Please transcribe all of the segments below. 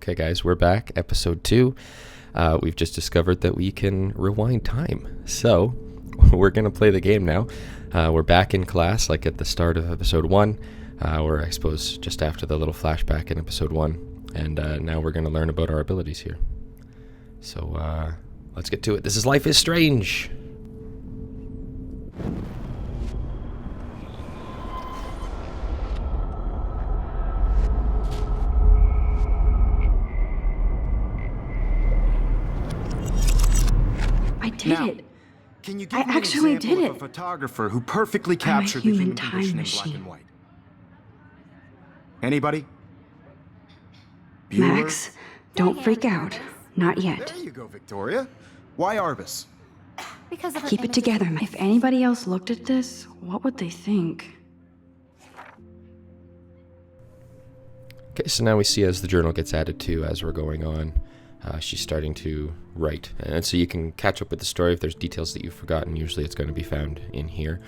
Okay, guys, we're back. Episode 2. We've just discovered that we can rewind time. So, we're going to play the game now. We're back in class, like at the start of episode 1. Or I suppose just after the little flashback in episode 1. And now we're going to learn about our abilities here. So, let's get to it. This is Life is Strange. I did it. Can you give I me an actually example did of it. a photographer who perfectly I'm a captured the human human time condition in black machine. and white? Anybody? Bueller? Max, don't freak out. Not yet. There you go, Victoria. Why Arbus? Because of her Keep it images. together. If anybody else looked at this, what would they think? Okay, so now we see as the journal gets added to as we're going on, she's starting to write. And so you can catch up with the story if there's details that you've forgotten. Usually it's going to be found in here.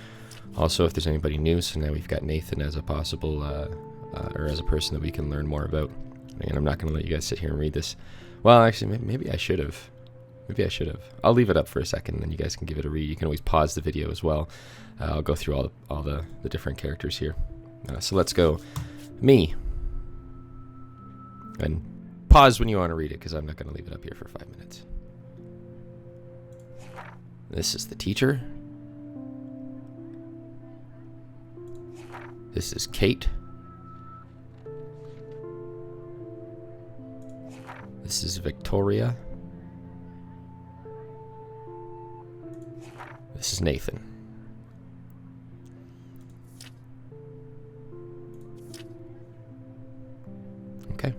Also, if there's anybody new, so now we've got Nathan as a possible, or as a person that we can learn more about. And I'm not going to let you guys sit here and read this. Well, actually, maybe I should have. Maybe I should have. I'll leave it up for a second, and then you guys can give it a read. You can always pause the video as well. I'll go through all the different characters here. So let's go. Me. And pause when you want to read it, because I'm not going to leave it up here for 5 minutes. This is the teacher. This is Kate. This is Victoria. This is Nathan. Okay.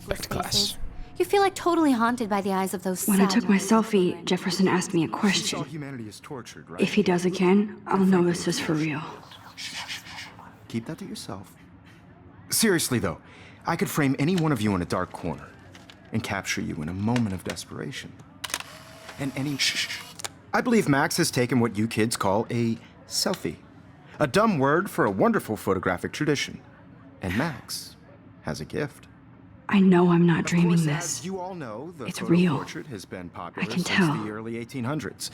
Back to class. You feel like totally haunted by the eyes of those When I took my sad- selfie, Jefferson asked me a You saw question. humanity is tortured, right? If he does again, I'll know this is for real. Keep that to yourself. Seriously, though, I could frame any one of you in a dark corner and capture you in a moment of desperation. And any... I believe Max has taken what you kids call a selfie. A dumb word for a wonderful photographic tradition. And Max has a gift. I know I'm not Of dreaming course, this. as you all know, the It's photo real. portrait has been popular I can since tell. the early 1800s.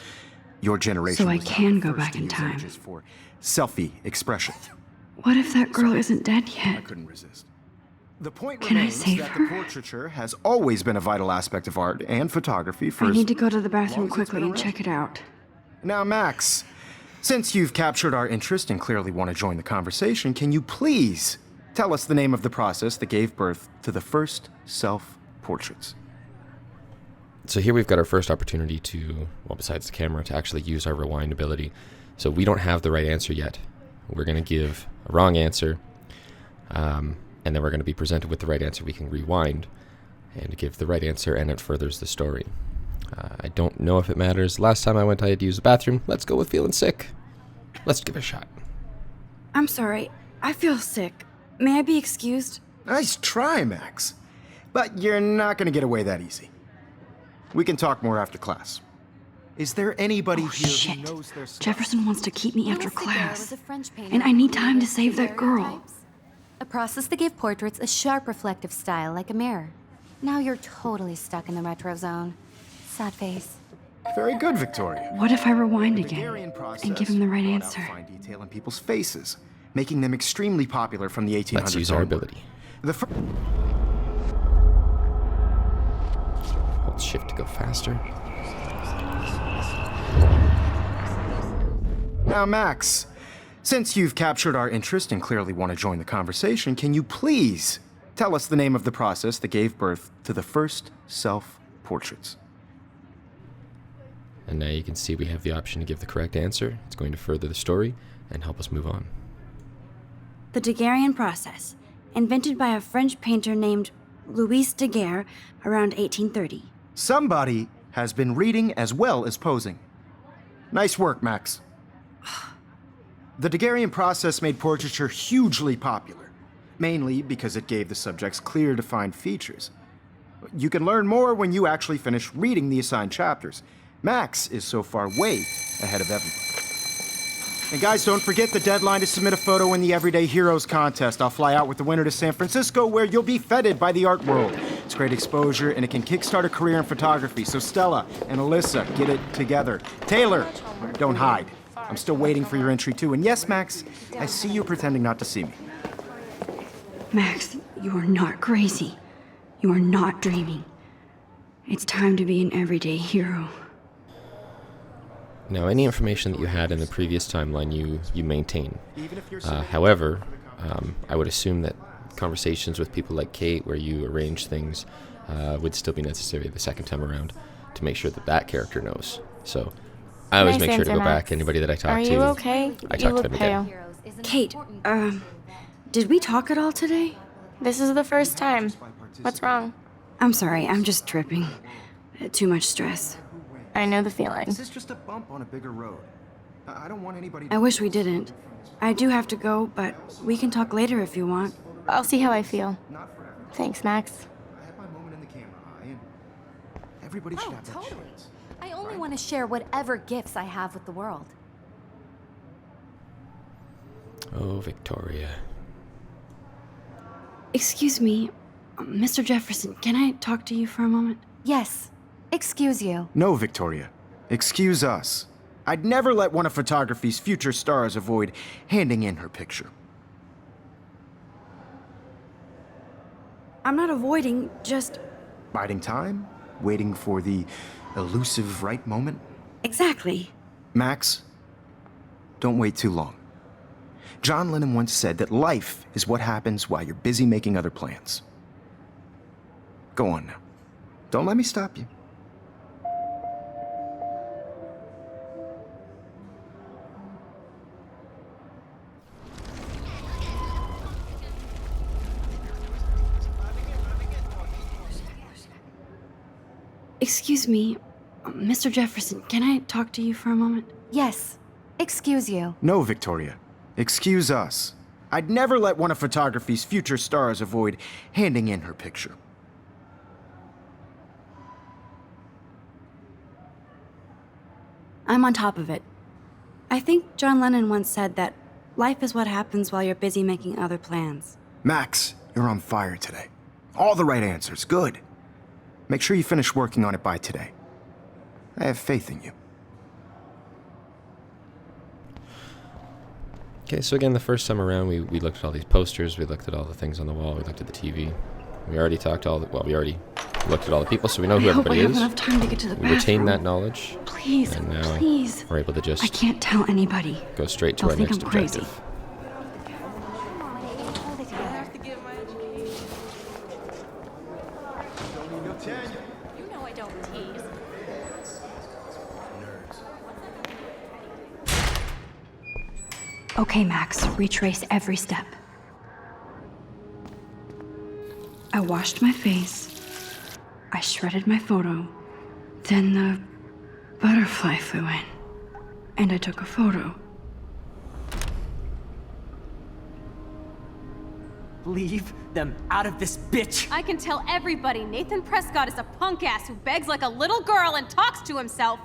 Your generation So I was not can the go first back to in use time. images for selfie expression. What if that girl isn't dead I yet? couldn't resist. The point Can I remains save that her? the portraiture has always been a vital aspect of art and photography for I as need to go to the bathroom long as it's quickly been and around. check it out. Now, Max, since you've captured our interest and clearly want to join the conversation, can you please tell us the name of the process that gave birth to the first self-portraits? So here we've got our first opportunity to, well, besides the camera, to actually use our rewind ability. So we don't have the right answer yet. We're going to give a wrong answer, and then we're going to be presented with the right answer. We can rewind and give the right answer, and it furthers the story. I don't know if it matters. Last time I went, I had to use the bathroom. Let's go with feeling sick. Let's give it a shot. I'm sorry. I feel sick. May I be excused? Nice try, Max. But you're not going to get away that easy. We can talk more after class. Is there anybody Oh, here shit. who knows their stuff? Jefferson wants to keep me Louis after Daguerre class. was a French painter And I need who time to created save that girl. daguerreotypes. A process that gave portraits a sharp reflective style like a mirror. Now you're totally stuck in the retro zone. Sad face. Very good, Victoria. What if I rewind The again Daguerrean process and give him the right brought out answer? fine detail in people's faces, making them extremely popular from the 1800s. Let's use our onward. ability. The fir- Hold shift to go faster. Now, Max, since you've captured our interest and clearly want to join the conversation, can you please tell us the name of the process that gave birth to the first self-portraits? And now you can see we have the option to give the correct answer. It's going to further the story and help us move on. The Daguerrean process, invented by a French painter named Louis Daguerre around 1830. Somebody has been reading as well as posing. Nice work, Max. The Daguerrean process made portraiture hugely popular, mainly because it gave the subjects clear, defined features. You can learn more when you actually finish reading the assigned chapters. Max is so far way ahead of everybody. And guys, don't forget the deadline to submit a photo in the Everyday Heroes contest. I'll fly out with the winner to San Francisco, where you'll be feted by the art world. It's great exposure, and it can kickstart a career in photography. So Stella and Alyssa, get it together. Taylor, don't hide. I'm still waiting for your entry, too. And yes, Max, I see you pretending not to see me. Max, you are not crazy. You are not dreaming. It's time to be an everyday hero. Now, any information that you had in the previous timeline, you maintain. However, I would assume that conversations with people like Kate, where you arrange things, would still be necessary the second time around to make sure that that character knows. So I always make sure to go back. Anybody that I talk to, Are you okay? I You talk to look them again. pale. Kate, did we talk at all today? This is the first time. What's wrong? I'm sorry, I'm just tripping. Too much stress. I know the feeling. This is just a bump on a bigger road. I don't want anybody to... I wish we didn't. I do have to go, but we can talk later if you want. I'll see how I feel. Not for everyone. Thanks, Max. I had my moment in the camera eye, and everybody should have that chance. I only want to share whatever gifts I have with the world. Oh, Victoria. Excuse me, Mr. Jefferson, can I talk to you for a moment? Yes. Excuse you. No, Victoria. Excuse us. I'd never let one of photography's future stars avoid handing in her picture. I'm not avoiding, just... Biding time? Waiting for the elusive right moment? Exactly. Max, don't wait too long. John Lennon once said that life is what happens while you're busy making other plans. Go on now. Don't let me stop you. Excuse me, Mr. Jefferson, can I talk to you for a moment? Yes. Excuse you. No, Victoria. Excuse us. I'd never let one of photography's future stars avoid handing in her picture. I'm on top of it. I think John Lennon once said that life is what happens while you're busy making other plans. Max, you're on fire today. All the right answers. Good. Make sure you finish working on it by today. I have faith in you. Okay, so again, the first time around, we looked at all these posters, we looked at all the things on the wall, we looked at the TV. We already talked to all the, well, we already looked at all the people, so we know who I hope I everybody have is. enough time to get to the We bathroom. retain that knowledge, Please, and now please. we're able to I just can't tell anybody. go straight to They'll our think next I'm crazy. objective. You know I don't tease. Okay, Max, retrace every step. I washed my face. I shredded my photo. Then the butterfly flew in. And I took a photo. Leave them out of this bitch! I can tell everybody Nathan Prescott is a punk ass who begs like a little girl and talks to himself.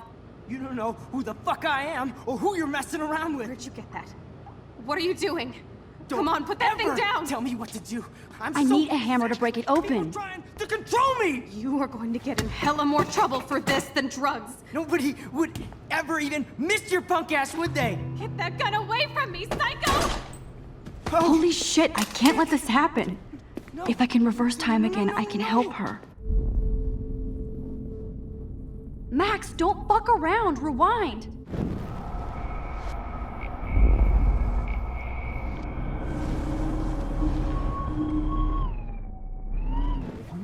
You don't know who the fuck I am or who you're messing around with! Where'd you get that? What are you doing? Don't Come on, put that thing ever down! Tell me what to do! I need a hammer to break it open. People trying to control me! You are going to get in hella more trouble for this than drugs. Nobody would ever even miss your punk ass, would they? Get that gun away from me, psycho! Holy shit, I can't let this happen. No. If I can reverse time again, I can help her. Max, don't fuck around. Rewind.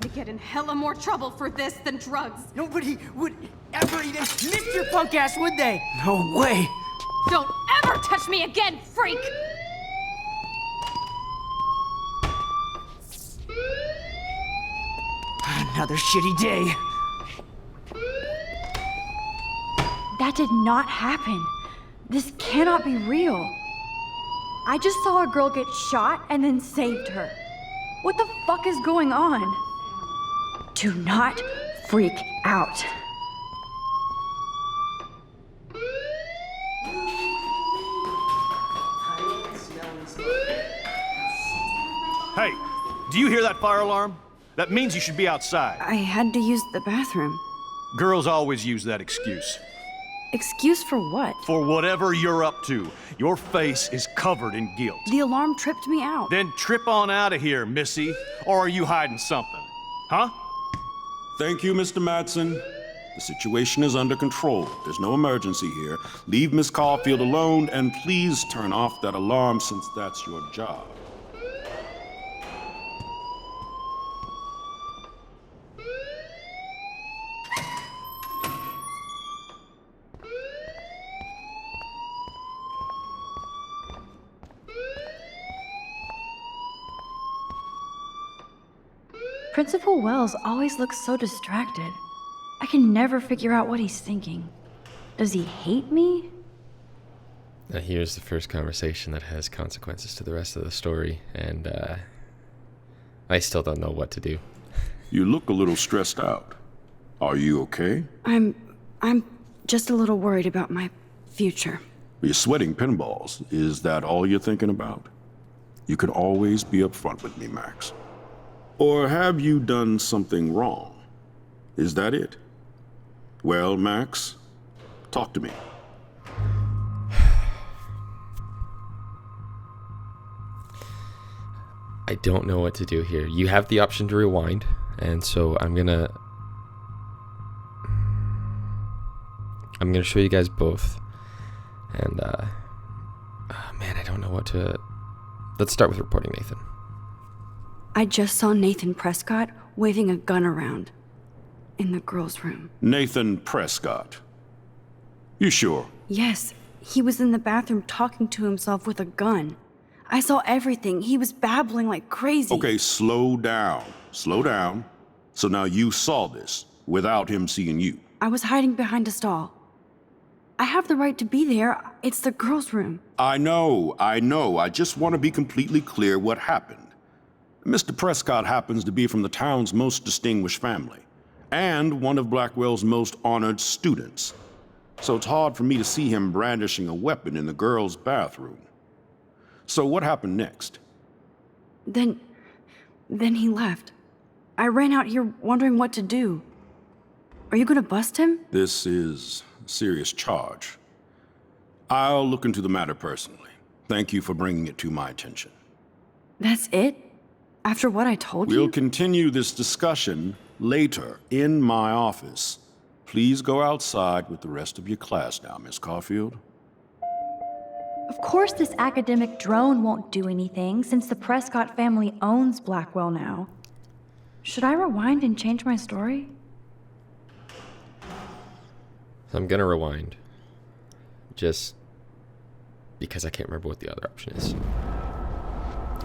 To get in hella more trouble for this than drugs. Nobody would ever even miss your punk ass, would they? No way! Don't ever touch me again, freak! Another shitty day. That did not happen. This cannot be real. I just saw a girl get shot and then saved her. What the fuck is going on? Do not freak out. Hey, do you hear that fire alarm? That means you should be outside. I had to use the bathroom. Girls always use that excuse. Excuse for what? For whatever you're up to. Your face is covered in guilt. The alarm tripped me out. Then trip on out of here, Missy. Or are you hiding something? Huh? Thank you, Mr. Madsen. The situation is under control. There's no emergency here. Leave Miss Caulfield alone, and please turn off that alarm since that's your job. Principal Wells always looks so distracted. I can never figure out what he's thinking. Does he hate me? Now here's the first conversation that has consequences to the rest of the story, and I still don't know what to do. You look a little stressed out. Are you okay? I'm just a little worried about my future. You're sweating pinballs. Is that all you're thinking about? You can always be upfront with me, Max. Or have you done something wrong? Is that it? Well, Max, talk to me. I don't know what to do here. You have the option to rewind, and so I'm gonna show you guys both. And man, I don't know what to. Let's start with reporting Nathan. I just saw Nathan Prescott waving a gun around in the girls' room. Nathan Prescott. You sure? Yes, he was in the bathroom talking to himself with a gun. I saw everything. He was babbling like crazy. Okay, slow down. Slow down. So now you saw this without him seeing you. I was hiding behind a stall. I have the right to be there. It's the girls' room. I know. I just want to be completely clear what happened. Mr. Prescott happens to be from the town's most distinguished family, and one of Blackwell's most honored students. So it's hard for me to see him brandishing a weapon in the girls' bathroom. So what happened next? Then he left. I ran out here wondering what to do. Are you gonna bust him? This is a serious charge. I'll look into the matter personally. Thank you for bringing it to my attention. That's it? After what I told you? We'll continue this discussion later in my office. Please go outside with the rest of your class now, Miss Caulfield. Of course this academic drone won't do anything since the Prescott family owns Blackwell now. Should I rewind and change my story? So I'm gonna rewind. Just because I can't remember what the other option is.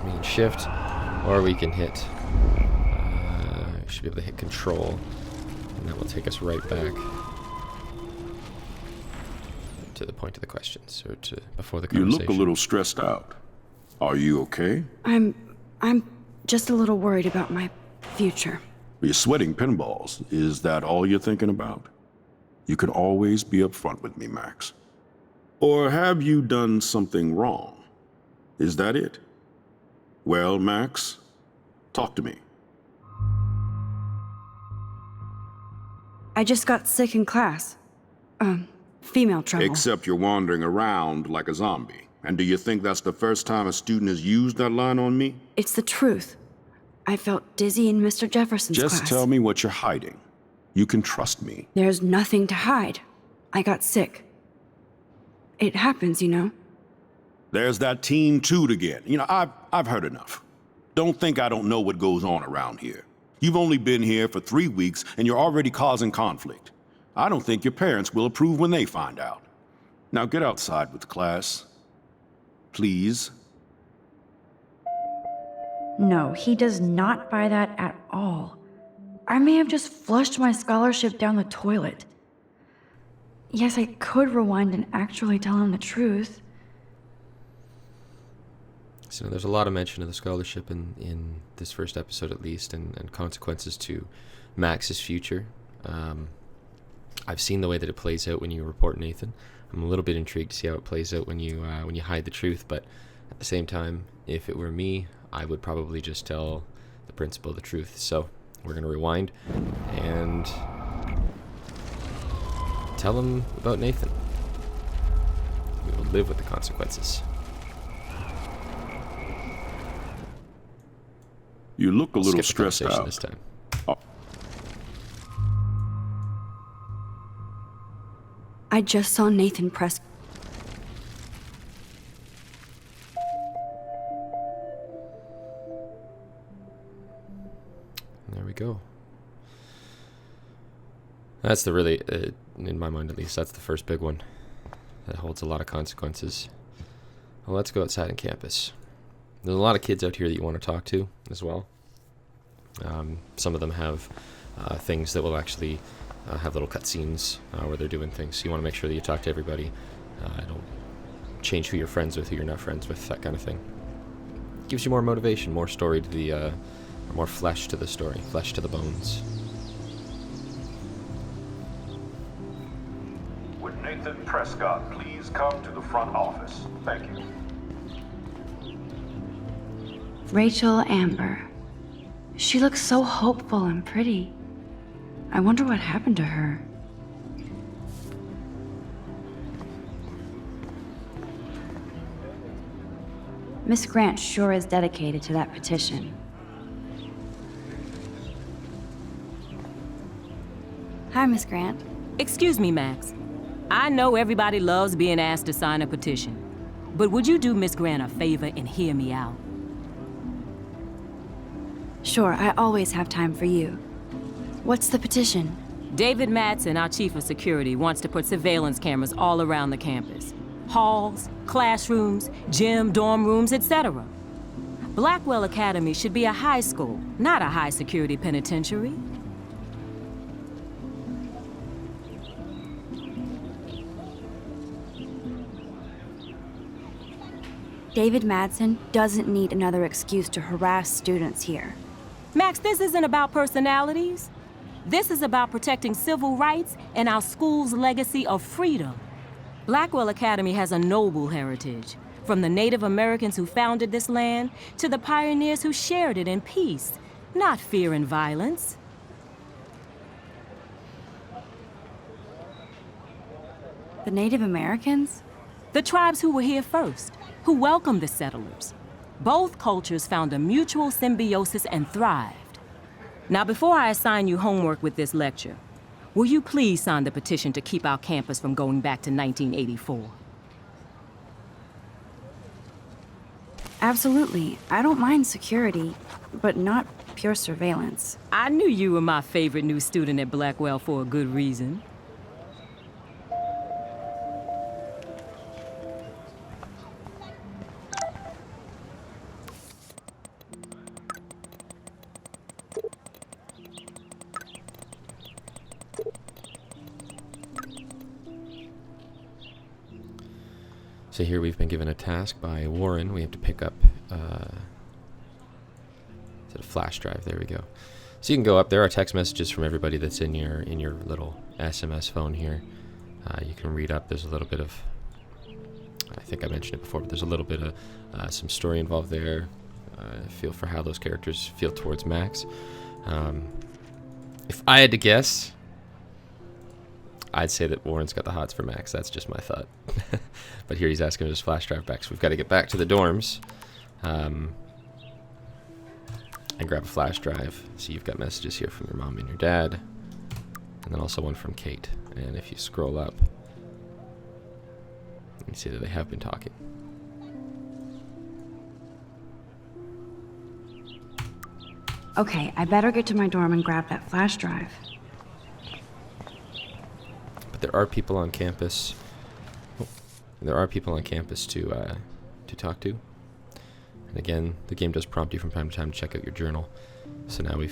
We can shift, or we can hit. We should be able to hit control, and that will take us right back to the point of the questions, or to before the conversation. You look a little stressed out. Are you okay? I'm just a little worried about my future. You're sweating pinballs. Is that all you're thinking about? You can always be upfront with me, Max. Or have you done something wrong? Is that it? Well, Max, talk to me. I just got sick in class. Female trouble. Except you're wandering around like a zombie. And do you think that's the first time a student has used that line on me? It's the truth. I felt dizzy in Mr. Jefferson's class. Just tell me what you're hiding. You can trust me. There's nothing to hide. I got sick. It happens, you know. There's that teen toot again. You know, I've heard enough. Don't think I don't know what goes on around here. You've only been here for 3 weeks and you're already causing conflict. I don't think your parents will approve when they find out. Now get outside with the class. Please. No, he does not buy that at all. I may have just flushed my scholarship down the toilet. Yes, I could rewind and actually tell him the truth. So there's a lot of mention of the scholarship in this first episode, at least, and consequences to Max's future. I've seen the way that it plays out when you report Nathan. I'm a little bit intrigued to see how it plays out when you hide the truth. But at the same time, if it were me, I would probably just tell the principal the truth. So we're going to rewind and tell him about Nathan. We will live with the consequences. You look a little Skip the stressed conversation out. this time. I just saw Nathan Prescott. There we go. That's the really, in my mind at least, that's the first big one. That holds a lot of consequences. Well, let's go outside on campus. There's a lot of kids out here that you want to talk to as well. Some of them have things that will actually have little cutscenes where they're doing things. So you want to make sure that you talk to everybody. Don't change who you're friends with, who you're not friends with, that kind of thing. Gives you more motivation, more story to the, more flesh to the story, flesh to the bones. Would Nathan Prescott please come to the front office? Thank you. Rachel Amber. She looks so hopeful and pretty. I wonder what happened to her. Miss Grant sure is dedicated to that petition. Hi, Miss Grant. Excuse me, Max. I know everybody loves being asked to sign a petition, but would you do Miss Grant a favor and hear me out? Sure, I always have time for you. What's the petition? David Madsen, our chief of security, wants to put surveillance cameras all around the campus. Halls, classrooms, gym, dorm rooms, etc. Blackwell Academy should be a high school, not a high-security penitentiary. David Madsen doesn't need another excuse to harass students here. Max, this isn't about personalities. This is about protecting civil rights and our school's legacy of freedom. Blackwell Academy has a noble heritage, from the Native Americans who founded this land to the pioneers who shared it in peace, not fear and violence. The Native Americans? The tribes who were here first, who welcomed the settlers. Both cultures found a mutual symbiosis and thrived. Now, before I assign you homework with this lecture, will you please sign the petition to keep our campus from going back to 1984? Absolutely. I don't mind security, but not pure surveillance. I knew you were my favorite new student at Blackwell for a good reason. So here we've been given a task by Warren. We have to pick up is it a flash drive? There we go. So you can go up. There are text messages from everybody that's in your little SMS phone here. You can read up. There's a little bit of, I think I mentioned it before, but there's a little bit of some story involved there. Feel for how those characters feel towards Max. If I had to guess, I'd say that Warren's got the hots for Max. That's just my thought. But here he's asking his flash drive back. So we've got to get back to the dorms and grab a flash drive. So you've got messages here from your mom and your dad. And then also one from Kate. And if you scroll up, you see that they have been talking. Okay, I better get to my dorm and grab that flash drive. But there are people on campus. There are people on campus to talk to. And again, the game does prompt you from time to time to check out your journal. So now we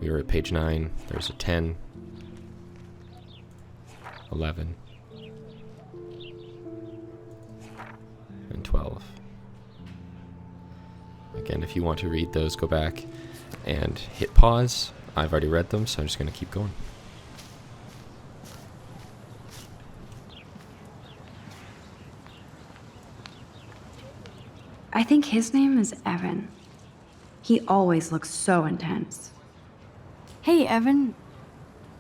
were at page 9. There's a 10, 11, and 12. Again, if you want to read those, go back and hit pause. I've already read them, so I'm just going to keep going. I think his name is Evan. He always looks so intense. Hey, Evan.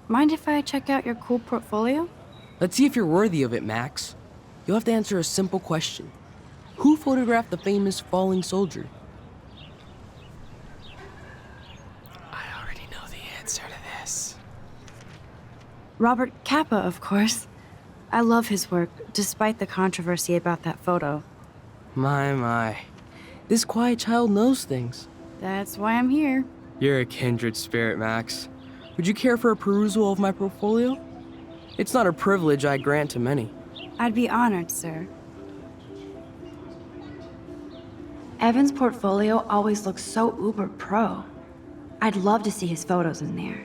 Mind if I check out your cool portfolio? Let's see if you're worthy of it, Max. You'll have to answer a simple question. Who photographed the famous falling soldier? I already know the answer to this. Robert Capa, of course. I love his work, despite the controversy about that photo. My. This quiet child knows things. That's why I'm here. You're a kindred spirit, Max. Would you care for a perusal of my portfolio? It's not a privilege I grant to many. I'd be honored, sir. Evan's portfolio always looks so uber pro. I'd love to see his photos in there.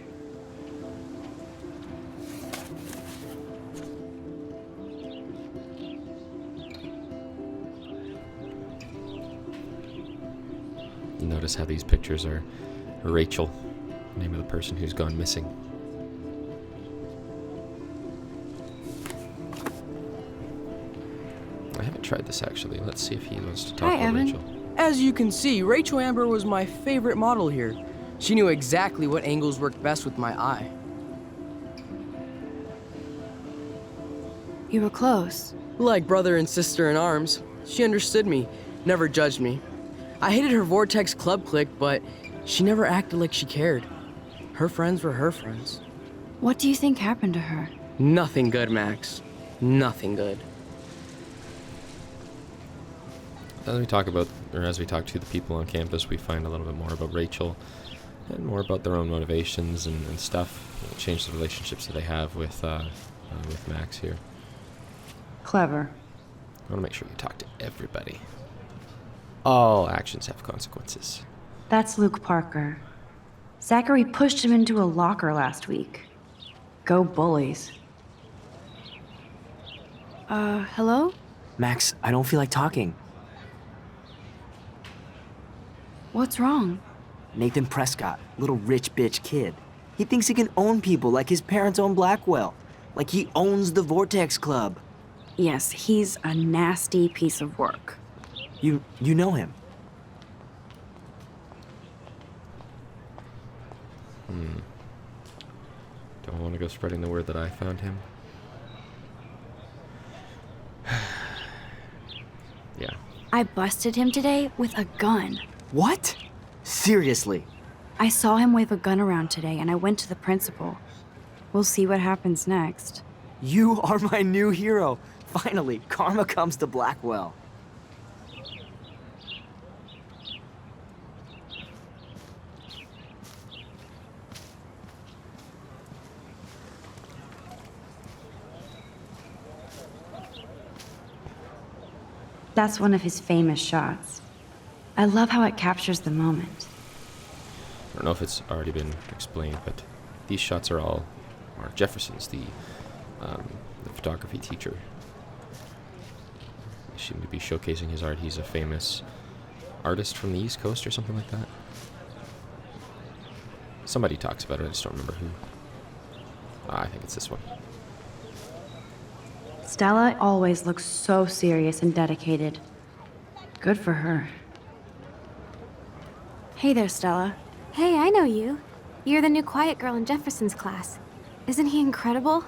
You notice how these pictures are Rachel, the name of the person who's gone missing. I haven't tried this actually. Let's see if he wants to talk Hi, about Evan. Rachel. As you can see, Rachel Amber was my favorite model here. She knew exactly what angles worked best with my eye. You were close. Like brother and sister in arms, she understood me, never judged me. I hated her Vortex Club clique, but she never acted like she cared. Her friends were her friends. What do you think happened to her? Nothing good, Max. Nothing good. As we talk to the people on campus, we find a little bit more about Rachel and more about their own motivations and stuff. Change the relationships that they have with Max here. Clever. I want to make sure you talk to everybody. All actions have consequences. That's Luke Parker. Zachary pushed him into a locker last week. Go bullies. Hello? Max, I don't feel like talking. What's wrong? Nathan Prescott, little rich bitch kid. He thinks he can own people like his parents own Blackwell. Like he owns the Vortex Club. Yes, he's a nasty piece of work. You know him? Don't want to go spreading the word that I found him. Yeah. I busted him today with a gun. What? Seriously? I saw him wave a gun around today and I went to the principal. We'll see what happens next. You are my new hero. Finally, karma comes to Blackwell. That's one of his famous shots. I love how it captures the moment. I don't know if it's already been explained, but these shots are all Mark Jefferson's, the photography teacher. They seem to be showcasing his art. He's a famous artist from the East Coast or something like that. Somebody talks about it, I just don't remember who. I think it's this one. Stella always looks so serious and dedicated. Good for her. Hey there, Stella. Hey, I know you. You're the new quiet girl in Jefferson's class. Isn't he incredible?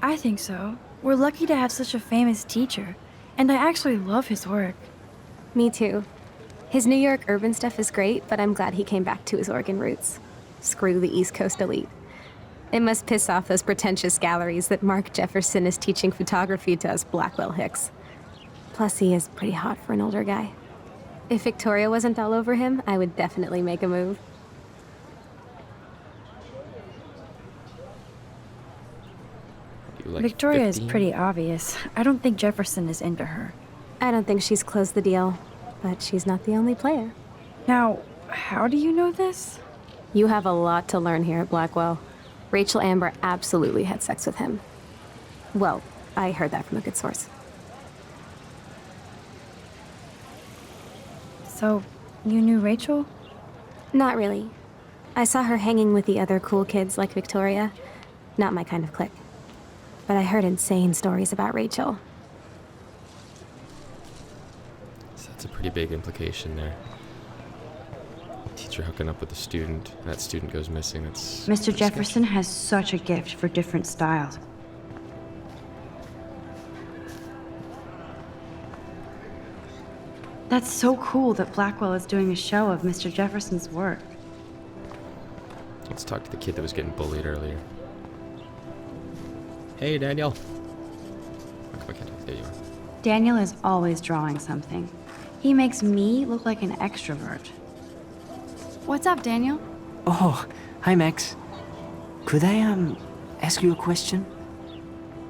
I think so. We're lucky to have such a famous teacher, and I actually love his work. Me too. His New York urban stuff is great, but I'm glad he came back to his Oregon roots. Screw the East Coast elite. It must piss off those pretentious galleries that Mark Jefferson is teaching photography to us Blackwell hicks. Plus, he is pretty hot for an older guy. If Victoria wasn't all over him, I would definitely make a move. Like Victoria 15? is pretty obvious. I don't think Jefferson is into her. I don't think she's closed the deal, but she's not the only player. Now, how do you know this? You have a lot to learn here at Blackwell. Rachel Amber absolutely had sex with him. Well, I heard that from a good source. So, you knew Rachel? Not really. I saw her hanging with the other cool kids like Victoria. Not my kind of clique. but I heard insane stories about Rachel. So that's a pretty big implication there. Teacher hooking up with a student. That student goes missing. That's Mr. Jefferson has such a gift for different styles. That's so cool that Blackwell is doing a show of Mr. Jefferson's work. Let's talk to the kid that was getting bullied earlier. Hey, Daniel. Oh, come on, there you are. Daniel is always drawing something. He makes me look like an extrovert. What's up, Daniel? Oh, hi, Max. Could I, ask you a question?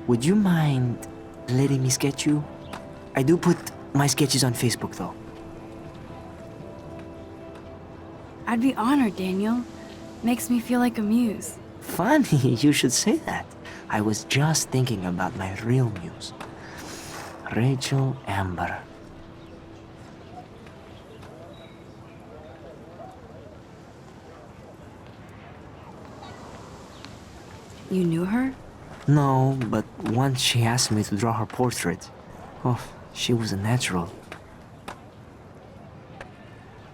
Would you mind letting me sketch you? I do put my sketches on Facebook, though. I'd be honored, Daniel. Makes me feel like a muse. Funny, you should say that. I was just thinking about my real muse. Rachel Amber. You knew her? No, but once she asked me to draw her portrait. Oh, she was a natural.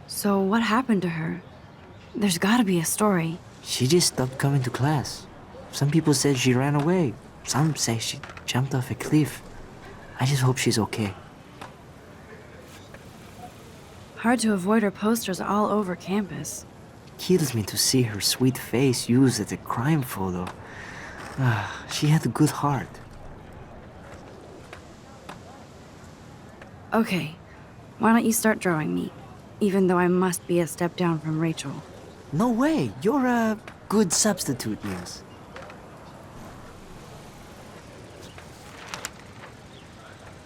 So what happened to her? There's gotta be a story. She just stopped coming to class. Some people said she ran away. Some say she jumped off a cliff. I just hope she's okay. Hard to avoid her posters all over campus. Kills me to see her sweet face used as a crime photo. She had a good heart. Okay, why don't you start drawing me? Even though I must be a step down from Rachel. No way, you're a good substitute, Muse.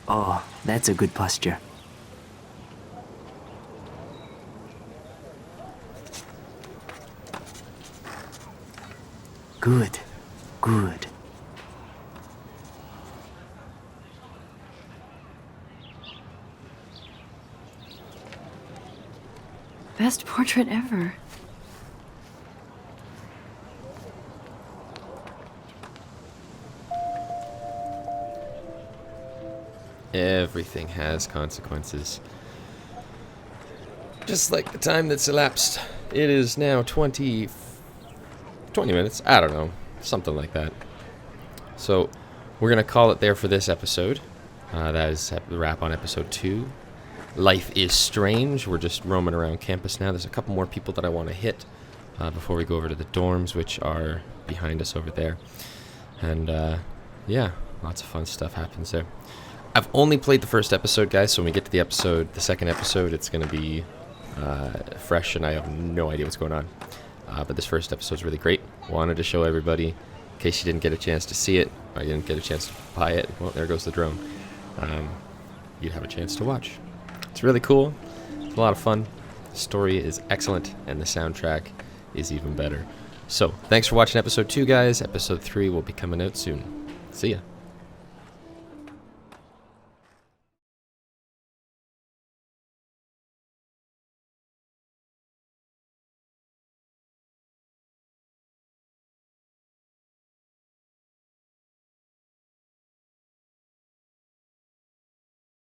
Oh, that's a good posture. Good, good. Best portrait ever. Everything has consequences. Just like the time that's elapsed. It is now 20 minutes. I don't know. Something like that. So, we're going to call it there for this episode. That is the wrap on episode 2. Life is strange. We're just roaming around campus now. There's a couple more people that I want to hit before we go over to the dorms, which are behind us over there. And, yeah, lots of fun stuff happens there. I've only played the first episode, guys, so when we get to the second episode, it's going to be fresh, and I have no idea what's going on. But this first episode's really great. Wanted to show everybody, in case you didn't get a chance to see it, or you didn't get a chance to buy it. Well, there goes the drone. You'd have a chance to watch. It's really cool. It's a lot of fun. The story is excellent, and the soundtrack is even better. So, thanks for watching episode 2, guys. Episode 3 will be coming out soon. See ya.